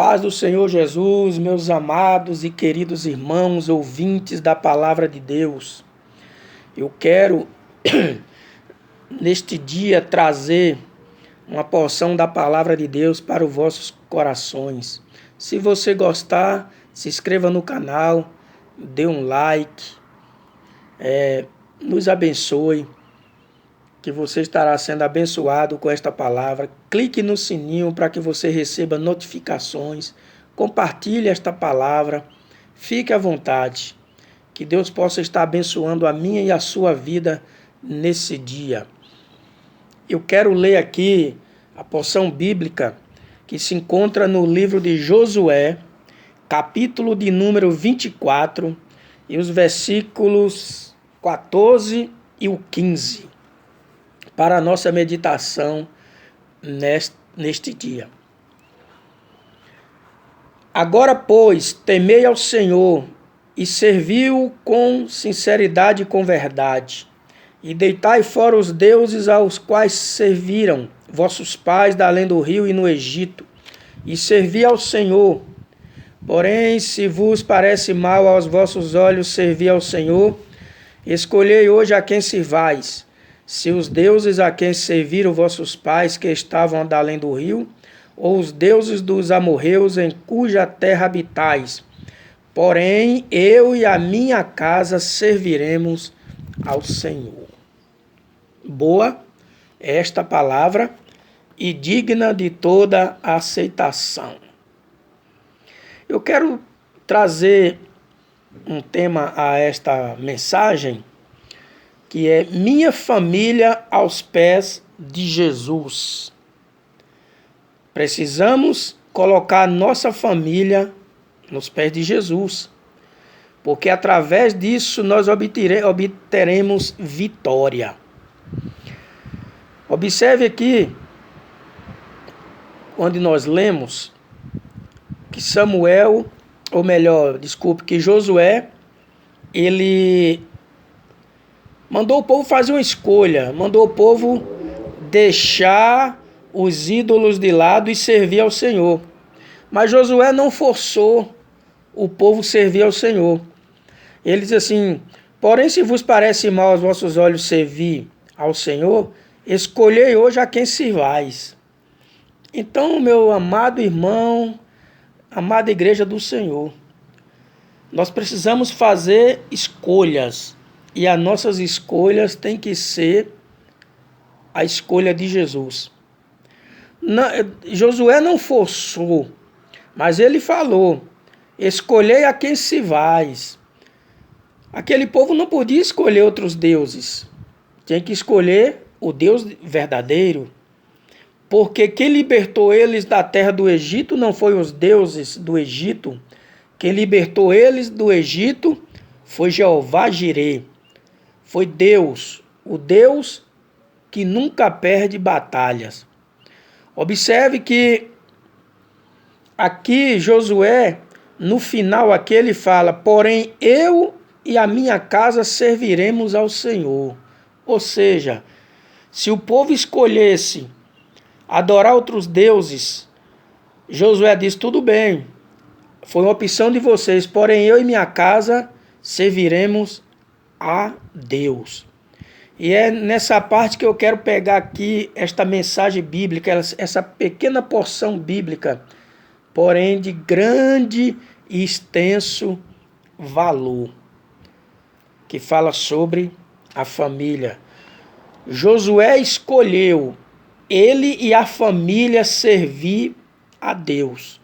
paz do Senhor Jesus, meus amados e queridos irmãos, ouvintes da palavra de Deus. Eu quero, neste dia, trazer uma porção da palavra de Deus para os vossos corações. Se você gostar, se inscreva no canal, dê um like, nos abençoe, que você estará sendo abençoado com esta palavra. Clique no sininho para que você receba notificações. Compartilhe esta palavra. Fique à vontade. Que Deus possa estar abençoando a minha e a sua vida nesse dia. Eu quero ler aqui a porção bíblica que se encontra no livro de Josué, capítulo de número 24, e os versículos 14 e o 15. Para a nossa meditação neste dia. Agora, pois, temei ao Senhor e servi-o com sinceridade e com verdade, e deitai fora os deuses aos quais serviram vossos pais da além do rio e no Egito, e servi ao Senhor. Porém, se vos parece mal aos vossos olhos servir ao Senhor, escolhei hoje a quem servais. Se os deuses a quem serviram vossos pais que estavam da além do rio, ou os deuses dos amorreus em cuja terra habitais. Porém, eu e a minha casa serviremos ao Senhor. Boa é esta palavra e digna de toda aceitação. Eu quero trazer um tema a esta mensagem, que é minha família aos pés de Jesus. Precisamos colocar nossa família nos pés de Jesus, porque através disso nós obteremos vitória. Observe aqui, onde nós lemos que que Josué, ele mandou o povo fazer uma escolha, mandou o povo deixar os ídolos de lado e servir ao Senhor. Mas Josué não forçou o povo a servir ao Senhor. Ele diz assim: porém, se vos parece mal aos vossos olhos servir ao Senhor, escolhei hoje a quem servais. Então, meu amado irmão, amada igreja do Senhor, nós precisamos fazer escolhas. E as nossas escolhas têm que ser a escolha de Jesus. Josué não forçou, mas ele falou: escolhei a quem servais. Aquele povo não podia escolher outros deuses. Tinha que escolher o Deus verdadeiro. Porque quem libertou eles da terra do Egito não foi os deuses do Egito. Quem libertou eles do Egito foi Jeová Jireh. Foi Deus, o Deus que nunca perde batalhas. Observe que aqui Josué, no final aqui ele fala: porém eu e a minha casa serviremos ao Senhor. Ou seja, se o povo escolhesse adorar outros deuses, Josué diz: tudo bem, foi uma opção de vocês, porém eu e minha casa serviremos a Deus. E é nessa parte que eu quero pegar aqui esta mensagem bíblica, essa pequena porção bíblica, porém de grande e extenso valor, que fala sobre a família. Josué escolheu ele e a família servir a Deus.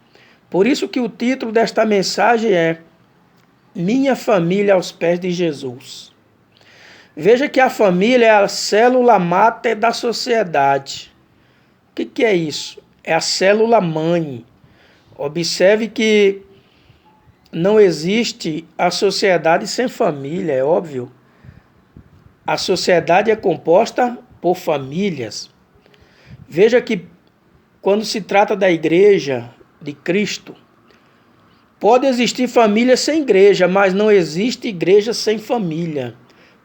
Por isso que o título desta mensagem é Minha família aos pés de Jesus. Veja que a família é a célula máter da sociedade. O que é isso? É a célula mãe. Observe que não existe a sociedade sem família, é óbvio. A sociedade é composta por famílias. Veja que quando se trata da igreja de Cristo, pode existir família sem igreja, mas não existe igreja sem família.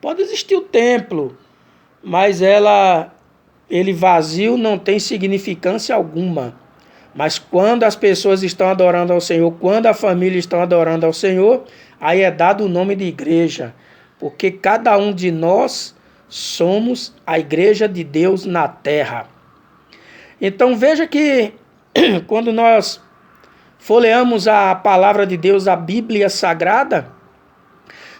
Pode existir o templo, mas ele vazio não tem significância alguma. Mas quando as pessoas estão adorando ao Senhor, quando a família está adorando ao Senhor, aí é dado o nome de igreja. Porque cada um de nós somos a igreja de Deus na terra. Então veja que quando nós folheamos a palavra de Deus, a Bíblia Sagrada,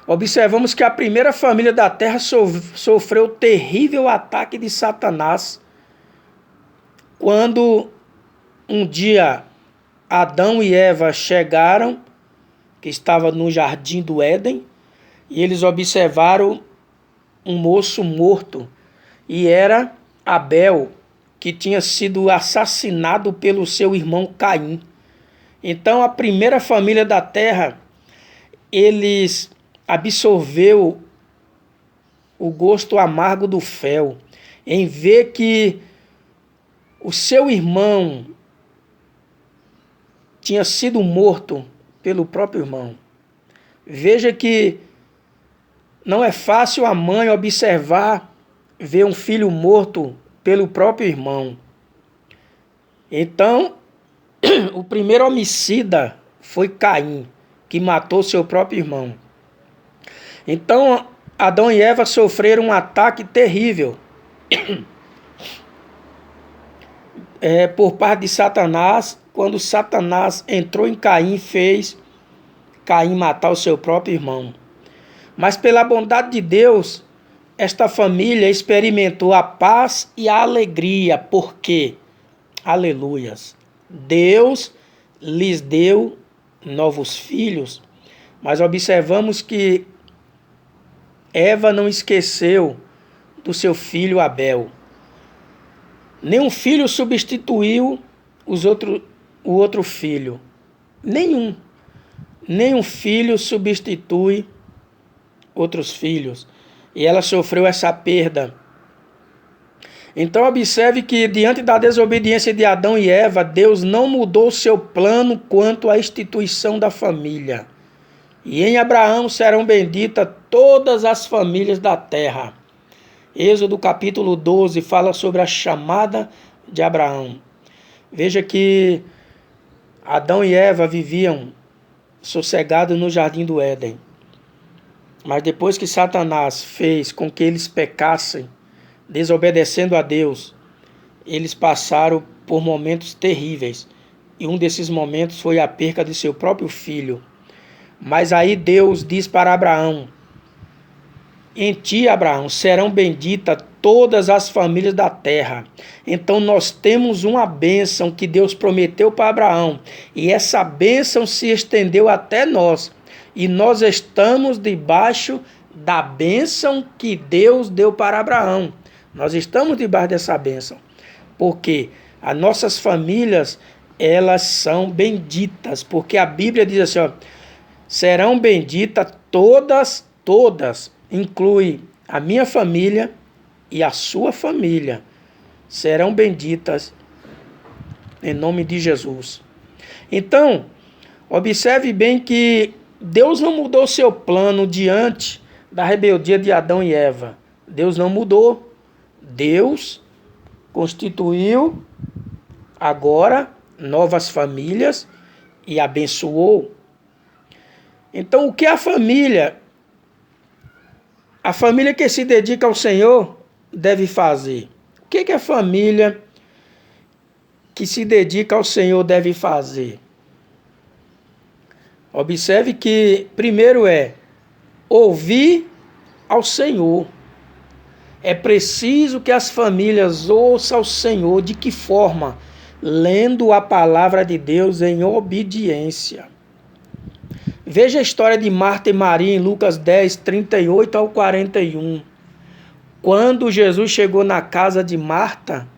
observamos que a primeira família da terra sofreu terrível ataque de Satanás. Quando um dia Adão e Eva chegaram, que estava no jardim do Éden, e eles observaram um moço morto, e era Abel, que tinha sido assassinado pelo seu irmão Caim. Então a primeira família da terra, eles absorveu o gosto amargo do fel, em ver que o seu irmão tinha sido morto pelo próprio irmão. Veja que não é fácil a mãe observar, ver um filho morto pelo próprio irmão. Então, o primeiro homicida foi Caim, que matou seu próprio irmão. Então, Adão e Eva sofreram um ataque terrível por parte de Satanás, quando Satanás entrou em Caim e fez Caim matar o seu próprio irmão. Mas pela bondade de Deus, esta família experimentou a paz e a alegria, porque, aleluias, Deus lhes deu novos filhos, mas observamos que Eva não esqueceu do seu filho Abel. Nenhum filho substituiu o outro filho. Nenhum filho substitui outros filhos. E ela sofreu essa perda. Então observe que diante da desobediência de Adão e Eva, Deus não mudou seu plano quanto à instituição da família. E em Abraão serão benditas todas as famílias da terra. Êxodo capítulo 12 fala sobre a chamada de Abraão. Veja que Adão e Eva viviam sossegados no jardim do Éden. Mas depois que Satanás fez com que eles pecassem, desobedecendo a Deus, eles passaram por momentos terríveis. E um desses momentos foi a perca de seu próprio filho. Mas aí Deus diz para Abraão: em ti, Abraão, serão benditas todas as famílias da terra. Então nós temos uma bênção que Deus prometeu para Abraão. E essa bênção se estendeu até nós. E nós estamos debaixo da bênção que Deus deu para Abraão. Nós estamos debaixo dessa bênção. Porque as nossas famílias, elas são benditas. Porque a Bíblia diz assim, ó, serão benditas todas, inclui a minha família e a sua família. Serão benditas em nome de Jesus. Então, observe bem que Deus não mudou seu plano diante da rebeldia de Adão e Eva. Deus não mudou. Deus constituiu agora novas famílias e abençoou. Então, o que a família que se dedica ao Senhor deve fazer? O que a família que se dedica ao Senhor deve fazer? Observe que primeiro é ouvir ao Senhor. É preciso que as famílias ouçam ao Senhor. De que forma? Lendo a palavra de Deus em obediência. Veja a história de Marta e Maria em Lucas 10, 38 ao 41. Quando Jesus chegou na casa de Marta,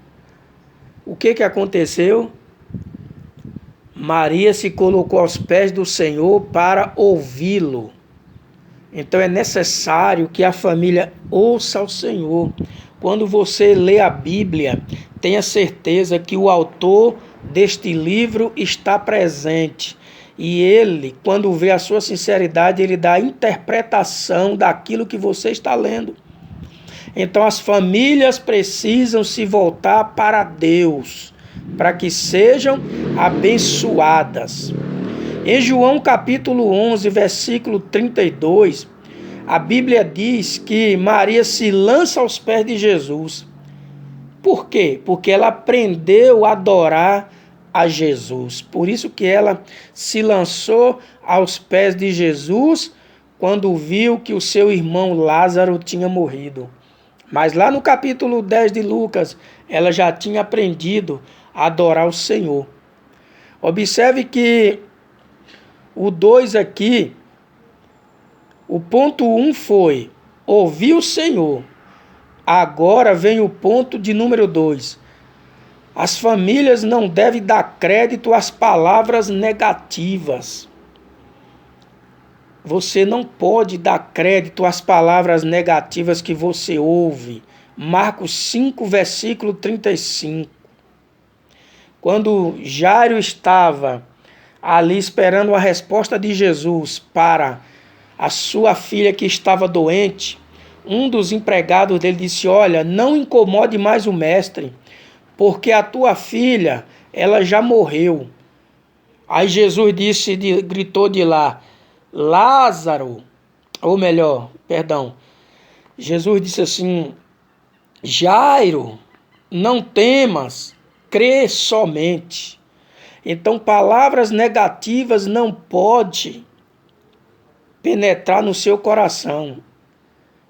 o que aconteceu? Maria se colocou aos pés do Senhor para ouvi-lo. Então é necessário que a família ouça ao Senhor. Quando você lê a Bíblia, tenha certeza que o autor deste livro está presente. E ele, quando vê a sua sinceridade, ele dá a interpretação daquilo que você está lendo. Então as famílias precisam se voltar para Deus. para que sejam abençoadas. Em João capítulo 11, versículo 32, a Bíblia diz que Maria se lança aos pés de Jesus. Por quê? Porque ela aprendeu a adorar a Jesus. Por isso que ela se lançou aos pés de Jesus quando viu que o seu irmão Lázaro tinha morrido. Mas lá no capítulo 10 de Lucas, ela já tinha aprendido a adorar o Senhor. Observe que o 2 aqui, o ponto 1 foi ouvir o Senhor. Agora vem o ponto de número 2. As famílias não devem dar crédito às palavras negativas. Você não pode dar crédito às palavras negativas que você ouve. Marcos 5, versículo 35. Quando Jairo estava ali esperando a resposta de Jesus para a sua filha que estava doente, um dos empregados dele disse: olha, não incomode mais o mestre, porque a tua filha, ela já morreu. Aí Jesus gritou de lá: Lázaro, ou melhor, perdão, Jesus disse assim: Jairo, não temas, crê somente. Então, palavras negativas não podem penetrar no seu coração.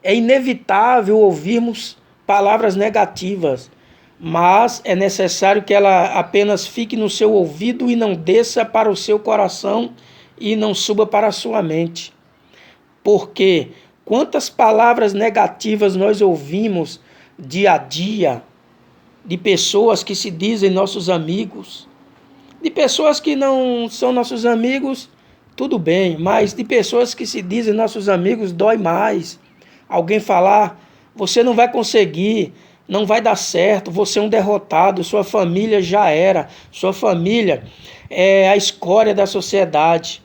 É inevitável ouvirmos palavras negativas, mas é necessário que ela apenas fique no seu ouvido e não desça para o seu coração e não suba para a sua mente. Porque quantas palavras negativas nós ouvimos dia a dia de pessoas que se dizem nossos amigos, de pessoas que não são nossos amigos, tudo bem, mas de pessoas que se dizem nossos amigos dói mais. Alguém falar: você não vai conseguir, não vai dar certo, você é um derrotado, sua família já era, sua família é a escória da sociedade.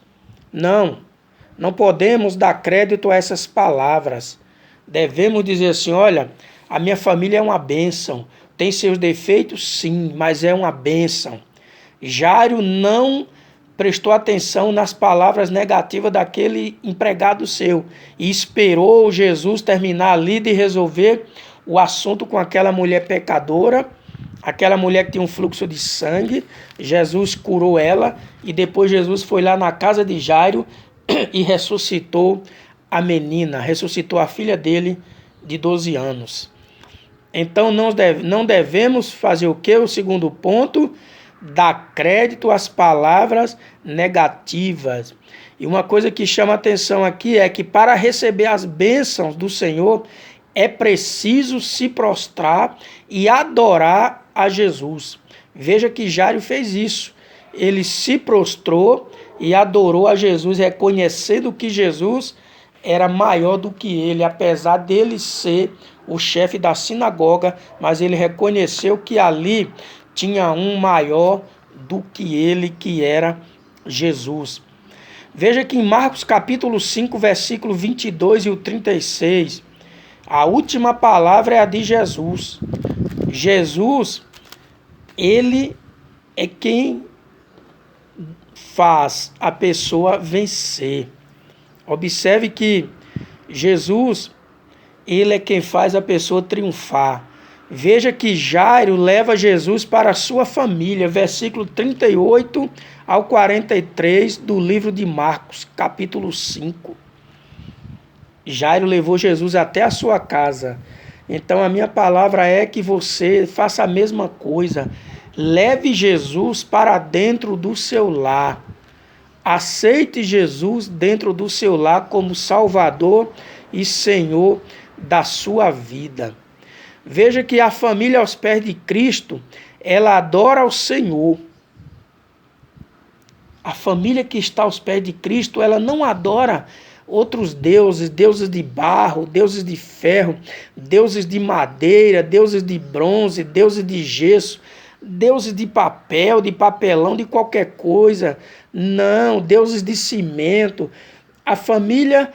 Não podemos dar crédito a essas palavras. Devemos dizer assim: olha, a minha família é uma bênção. Tem seus defeitos, sim, mas é uma bênção. Jairo não prestou atenção nas palavras negativas daquele empregado seu e esperou Jesus terminar ali de resolver o assunto com aquela mulher pecadora, aquela mulher que tinha um fluxo de sangue. Jesus curou ela e depois Jesus foi lá na casa de Jairo e ressuscitou a menina, ressuscitou a filha dele de 12 anos. Então não devemos fazer o quê? O segundo ponto: dar crédito às palavras negativas. E uma coisa que chama atenção aqui é que para receber as bênçãos do Senhor é preciso se prostrar e adorar a Jesus. Veja que Jairo fez isso. Ele se prostrou e adorou a Jesus, reconhecendo que Jesus era maior do que ele, apesar dele ser o chefe da sinagoga, mas ele reconheceu que ali tinha um maior do que ele, que era Jesus. Veja que em Marcos capítulo 5, versículo 22 e o 36, a última palavra é a de Jesus. Jesus, ele é quem faz a pessoa vencer. Observe que Jesus, ele é quem faz a pessoa triunfar. Veja que Jairo leva Jesus para a sua família, versículo 38 ao 43 do livro de Marcos, capítulo 5. Jairo levou Jesus até a sua casa. Então a minha palavra é que você faça a mesma coisa. Leve Jesus para dentro do seu lar. Aceite Jesus dentro do seu lar como Salvador e Senhor da sua vida. Veja que a família aos pés de Cristo, ela adora ao Senhor. A família que está aos pés de Cristo, ela não adora outros deuses, deuses de barro, deuses de ferro, deuses de madeira, deuses de bronze, deuses de gesso, deuses de papel, de papelão, de qualquer coisa. Não, deuses de cimento. A família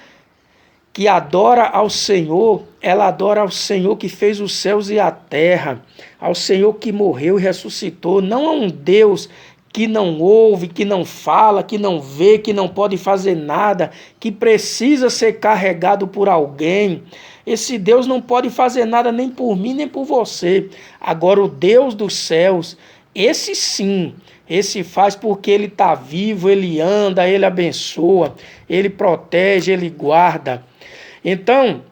que adora ao Senhor, ela adora ao Senhor que fez os céus e a terra, ao Senhor que morreu e ressuscitou, não a um Deus que não ouve, que não fala, que não vê, que não pode fazer nada, que precisa ser carregado por alguém. Esse Deus não pode fazer nada nem por mim, nem por você. Agora, o Deus dos céus, esse sim, esse faz porque ele está vivo, ele anda, ele abençoa, ele protege, ele guarda. Então,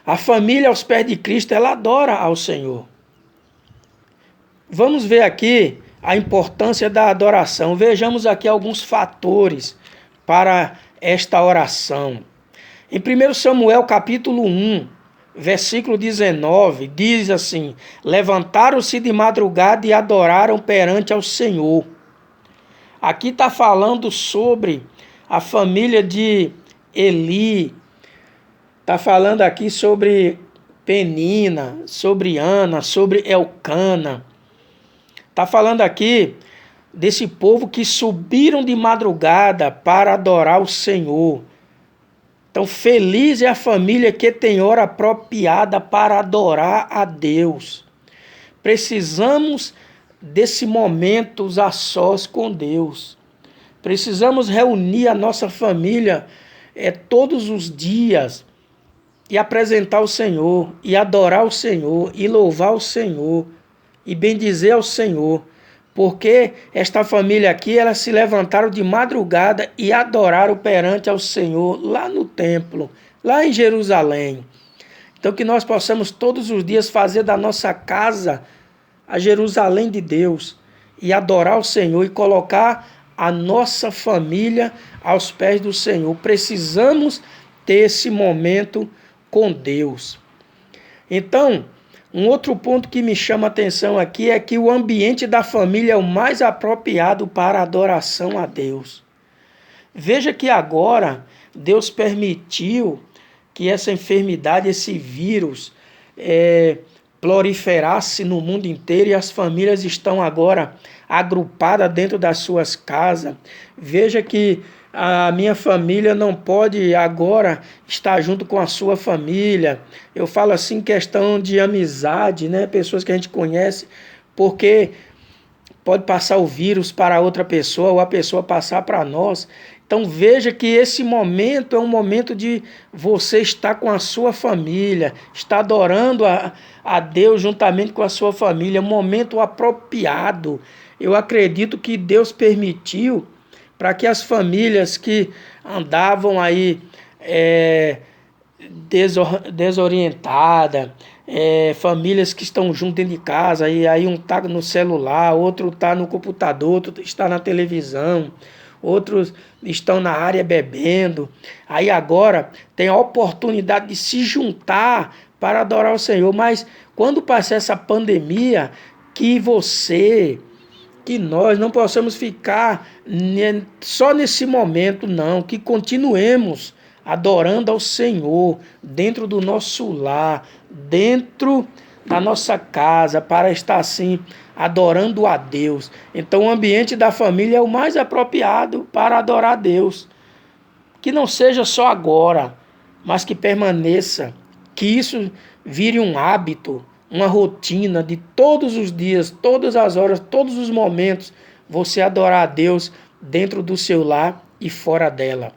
a família aos pés de Cristo, ela adora ao Senhor. Vamos ver aqui a importância da adoração. Vejamos aqui alguns fatores para esta oração. Em 1 Samuel capítulo 1, versículo 19, diz assim: levantaram-se de madrugada e adoraram perante ao Senhor. Aqui está falando sobre a família de Eli, está falando aqui sobre Penina, sobre Ana, sobre Elcana. Está falando aqui desse povo que subiram de madrugada para adorar o Senhor. Então, feliz é a família que tem hora apropriada para adorar a Deus. Precisamos desse momento a sós com Deus. Precisamos reunir a nossa família todos os dias e apresentar o Senhor, e adorar o Senhor, e louvar o Senhor, e bendizer ao Senhor. Porque esta família aqui, elas se levantaram de madrugada e adoraram perante ao Senhor lá no templo, lá em Jerusalém. Então que nós possamos todos os dias fazer da nossa casa a Jerusalém de Deus e adorar o Senhor e colocar a nossa família aos pés do Senhor. Precisamos ter esse momento com Deus. Então, um outro ponto que me chama a atenção aqui é que o ambiente da família é o mais apropriado para a adoração a Deus. Veja que agora Deus permitiu que essa enfermidade, esse vírus, proliferasse no mundo inteiro e as famílias estão agora agrupadas dentro das suas casas. Veja que a minha família não pode agora estar junto com a sua família. Eu falo assim, questão de amizade, né? Pessoas que a gente conhece, porque pode passar o vírus para outra pessoa ou a pessoa passar para nós. Então veja que esse momento é um momento de você estar com a sua família, estar adorando a Deus juntamente com a sua família, um momento apropriado. Eu acredito que Deus permitiu para que as famílias que andavam aí desorientadas, famílias que estão juntas dentro de casa, e aí um está no celular, outro está no computador, outro está na televisão, outros estão na área bebendo. Aí agora tem a oportunidade de se juntar para adorar o Senhor. Mas quando passar essa pandemia, que nós não possamos ficar só nesse momento, não. Que continuemos adorando ao Senhor dentro do nosso lar, dentro da nossa casa, para estar assim adorando a Deus. Então o ambiente da família é o mais apropriado para adorar a Deus. Que não seja só agora, mas que permaneça, que isso vire um hábito, uma rotina de todos os dias, todas as horas, todos os momentos, você adorar a Deus dentro do seu lar e fora dela.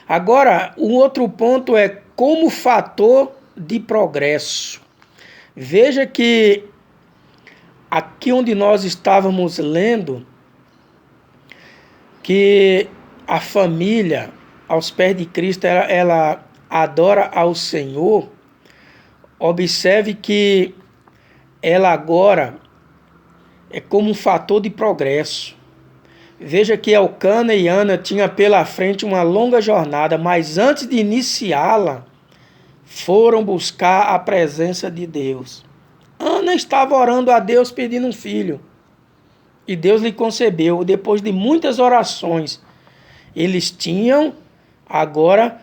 Agora, o outro ponto é como fator de progresso. Veja que aqui onde nós estávamos lendo, que a família aos pés de Cristo, ela adora ao Senhor. Observe que ela agora é como um fator de progresso. Veja que Elcana e Ana tinham pela frente uma longa jornada, mas antes de iniciá-la, foram buscar a presença de Deus. Ana estava orando a Deus pedindo um filho, e Deus lhe concebeu. Depois de muitas orações, eles tinham agora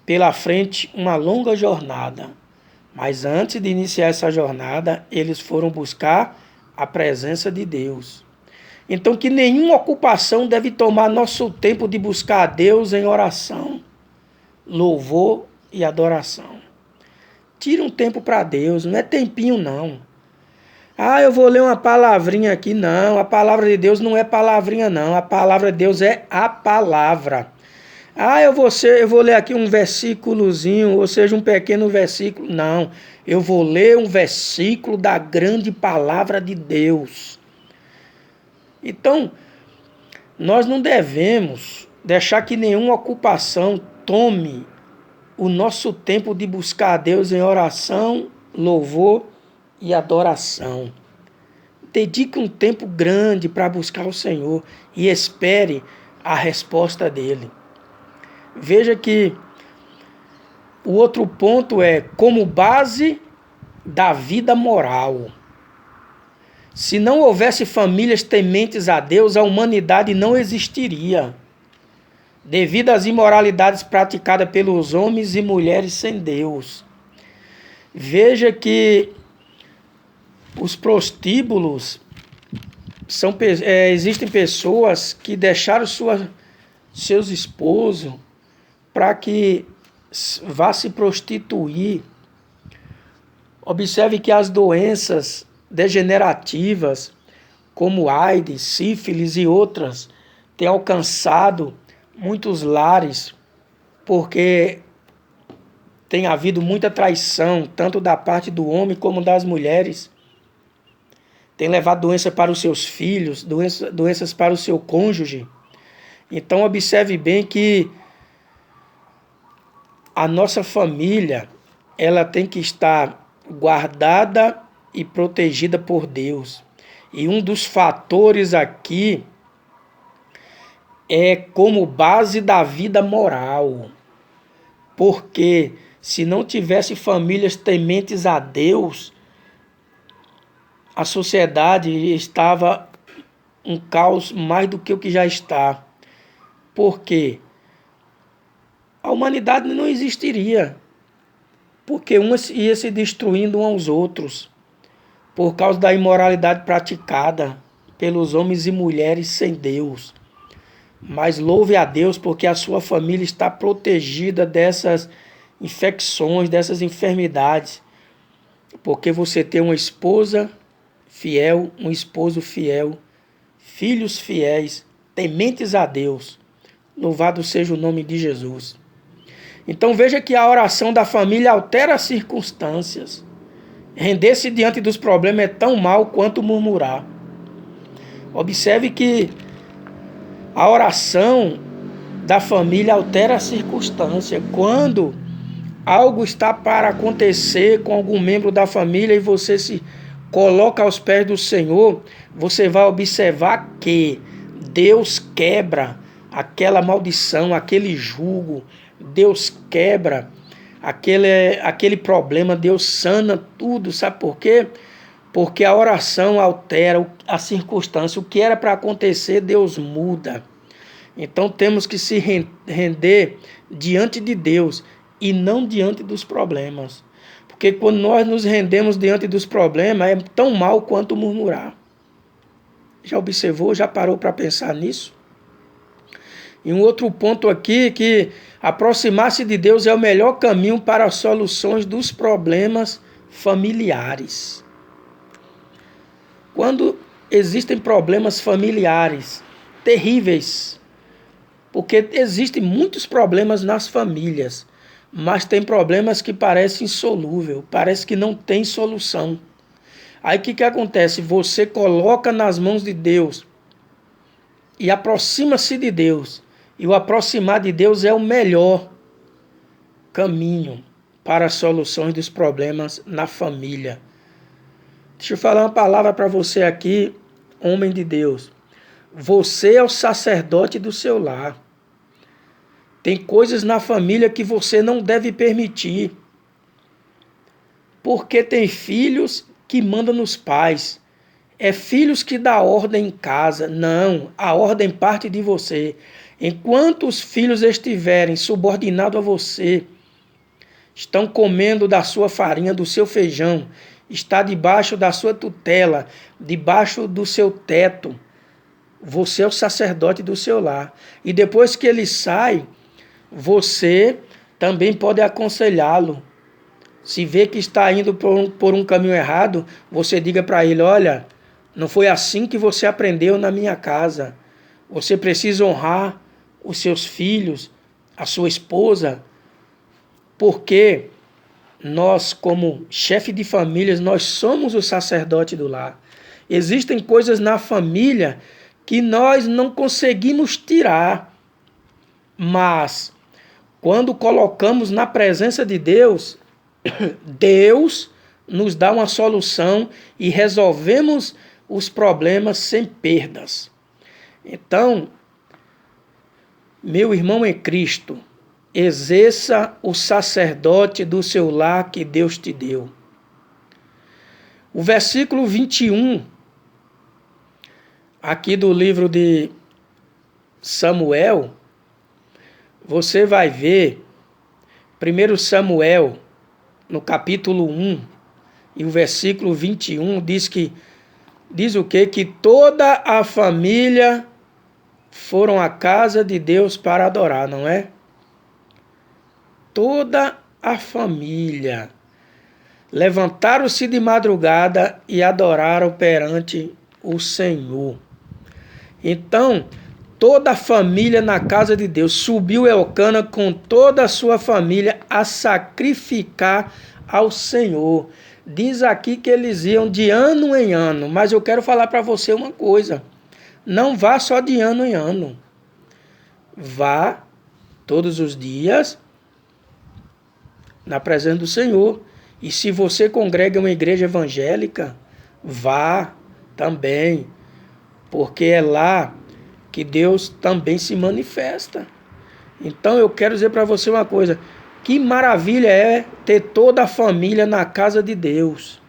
pela frente uma longa jornada. Mas antes de iniciar essa jornada, eles foram buscar a presença de Deus. Então que nenhuma ocupação deve tomar nosso tempo de buscar a Deus em oração. louvor e adoração. Tira um tempo para Deus, não é tempinho não. Ah, eu vou ler uma palavrinha aqui. Não, a palavra de Deus não é palavrinha não. A palavra de Deus é a palavra. Ah, eu vou ler aqui um versículozinho, ou seja, um pequeno versículo. Não, eu vou ler um versículo da grande palavra de Deus. Então, nós não devemos deixar que nenhuma ocupação tome o nosso tempo de buscar a Deus em oração, louvor e adoração. Dedique um tempo grande para buscar o Senhor e espere a resposta dele. Veja que o outro ponto é como base da vida moral. Se não houvesse famílias tementes a Deus, a humanidade não existiria, devido às imoralidades praticadas pelos homens e mulheres sem Deus. Veja que os prostíbulos existem pessoas que deixaram seus esposos para que vá se prostituir. Observe que as doenças degenerativas, como AIDS, sífilis e outras, têm alcançado muitos lares, porque tem havido muita traição, tanto da parte do homem como das mulheres. Tem levado doença para os seus filhos, doenças para o seu cônjuge. Então observe bem que a nossa família, ela tem que estar guardada e protegida por Deus. E um dos fatores aqui é como base da vida moral. Porque se não tivesse famílias tementes a Deus, a sociedade estava um caos mais do que o que já está. Por quê? A humanidade não existiria, porque uns iam se destruindo uns aos outros, por causa da imoralidade praticada pelos homens e mulheres sem Deus. Mas louve a Deus porque a sua família está protegida dessas infecções, dessas enfermidades, porque você tem uma esposa fiel, um esposo fiel, filhos fiéis, tementes a Deus. Louvado seja o nome de Jesus. Então veja que a oração da família altera as circunstâncias. Render-se diante dos problemas é tão mal quanto murmurar. Observe que a oração da família altera a circunstância. Quando algo está para acontecer com algum membro da família e você se coloca aos pés do Senhor, você vai observar que Deus quebra aquela maldição, aquele jugo, Deus quebra aquele problema, Deus sana tudo. Sabe por quê? Porque a oração altera a circunstância. O que era para acontecer, Deus muda. Então temos que se render diante de Deus e não diante dos problemas. Porque quando nós nos rendemos diante dos problemas, é tão mal quanto murmurar. Já observou? Já parou para pensar nisso? E um outro ponto aqui, que aproximar-se de Deus é o melhor caminho para as soluções dos problemas familiares. Quando existem problemas familiares terríveis, porque existem muitos problemas nas famílias, mas tem problemas que parecem insolúvel, parece que não tem solução. Aí o que acontece? Você coloca nas mãos de Deus e aproxima-se de Deus. E o aproximar de Deus é o melhor caminho para as soluções dos problemas na família. Deixa eu falar uma palavra para você aqui, homem de Deus. Você é o sacerdote do seu lar. Tem coisas na família que você não deve permitir. Porque tem filhos que mandam nos pais. É filhos que dá ordem em casa. Não, a ordem parte de você. Enquanto os filhos estiverem subordinados a você, estão comendo da sua farinha, do seu feijão, está debaixo da sua tutela, debaixo do seu teto, você é o sacerdote do seu lar. E depois que ele sai, você também pode aconselhá-lo. Se vê que está indo por um caminho errado, você diga para ele: olha, não foi assim que você aprendeu na minha casa. Você precisa honrar os seus filhos, a sua esposa, porque nós, como chefe de famílias, nós somos o sacerdote do lar. Existem coisas na família que nós não conseguimos tirar, mas quando colocamos na presença de Deus, Deus nos dá uma solução e resolvemos os problemas sem perdas. Então, meu irmão em Cristo, exerça o sacerdote do seu lar que Deus te deu. O versículo 21, aqui do livro de Samuel, você vai ver, 1 Samuel, no capítulo 1, e o versículo 21, diz o quê? Que toda a família foram à casa de Deus para adorar, não é? Toda a família levantaram-se de madrugada e adoraram perante o Senhor. Então, toda a família na casa de Deus, subiu Elcana com toda a sua família a sacrificar ao Senhor. Diz aqui que eles iam de ano em ano, mas eu quero falar para você uma coisa: não vá só de ano em ano, vá todos os dias na presença do Senhor. E se você congrega em uma igreja evangélica, vá também, porque é lá que Deus também se manifesta. Então eu quero dizer para você uma coisa: que maravilha é ter toda a família na casa de Deus.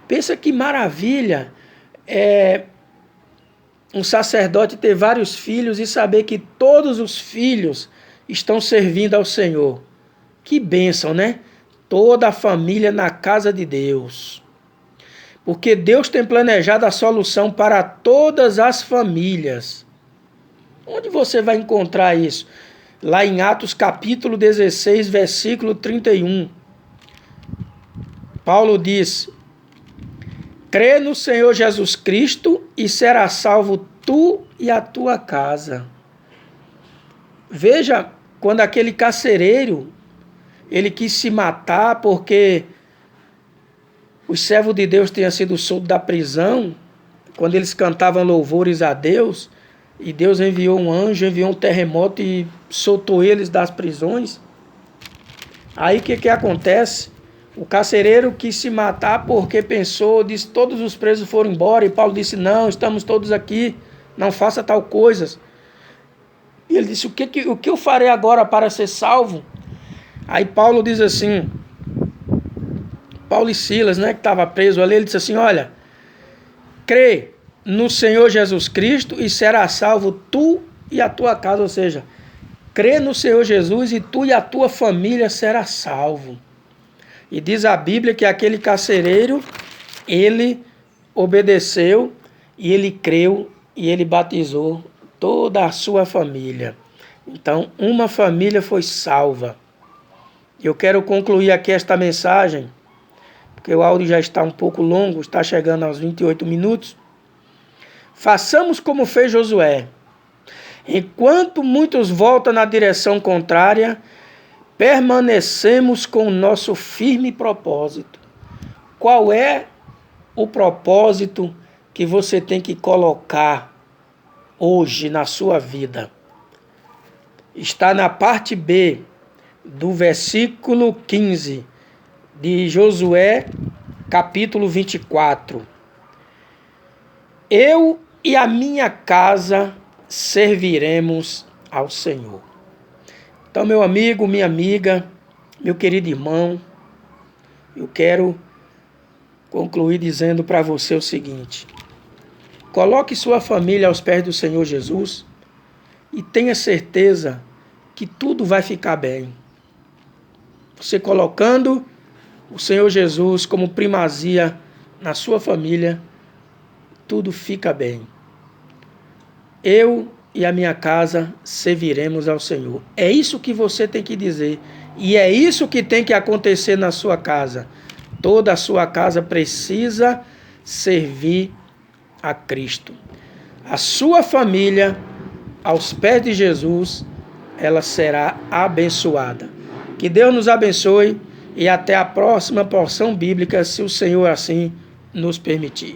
Pensa que maravilha é um sacerdote ter vários filhos e saber que todos os filhos estão servindo ao Senhor. Que bênção, né? Toda a família na casa de Deus. Porque Deus tem planejado a solução para todas as famílias. Onde você vai encontrar isso? Lá em Atos capítulo 16, versículo 31. Paulo diz: crê no Senhor Jesus Cristo e será salvo tu e a tua casa. Veja, quando aquele carcereiro, ele quis se matar porque os servos de Deus tinham sido soltos da prisão, quando eles cantavam louvores a Deus, e Deus enviou um anjo, enviou um terremoto e soltou eles das prisões. Aí o que acontece? O carcereiro quis se matar porque pensou, disse: todos os presos foram embora, e Paulo disse: não, estamos todos aqui, não faça tal coisa. E ele disse: o que eu farei agora para ser salvo? Aí Paulo diz assim, Paulo e Silas, né, que estava preso ali, ele disse assim: olha, crê no Senhor Jesus Cristo e será salvo tu e a tua casa. Ou seja, crê no Senhor Jesus e tu e a tua família será salvo. E diz a Bíblia que aquele carcereiro, ele obedeceu e ele creu e ele batizou toda a sua família. Então, uma família foi salva. Eu quero concluir aqui esta mensagem, porque o áudio já está um pouco longo, está chegando aos 28 minutos. Façamos como fez Josué. Enquanto muitos voltam na direção contrária, permanecemos com o nosso firme propósito. Qual é o propósito que você tem que colocar hoje na sua vida? Está na parte B do versículo 15 de Josué, capítulo 24. Eu e a minha casa serviremos ao Senhor. Então, meu amigo, minha amiga, meu querido irmão, eu quero concluir dizendo para você o seguinte: coloque sua família aos pés do Senhor Jesus e tenha certeza que tudo vai ficar bem. Você colocando o Senhor Jesus como primazia na sua família, tudo fica bem. Eu e a minha casa serviremos ao Senhor. É isso que você tem que dizer. E é isso que tem que acontecer na sua casa. Toda a sua casa precisa servir a Cristo. A sua família, aos pés de Jesus, ela será abençoada. Que Deus nos abençoe e até a próxima porção bíblica, se o Senhor assim nos permitir.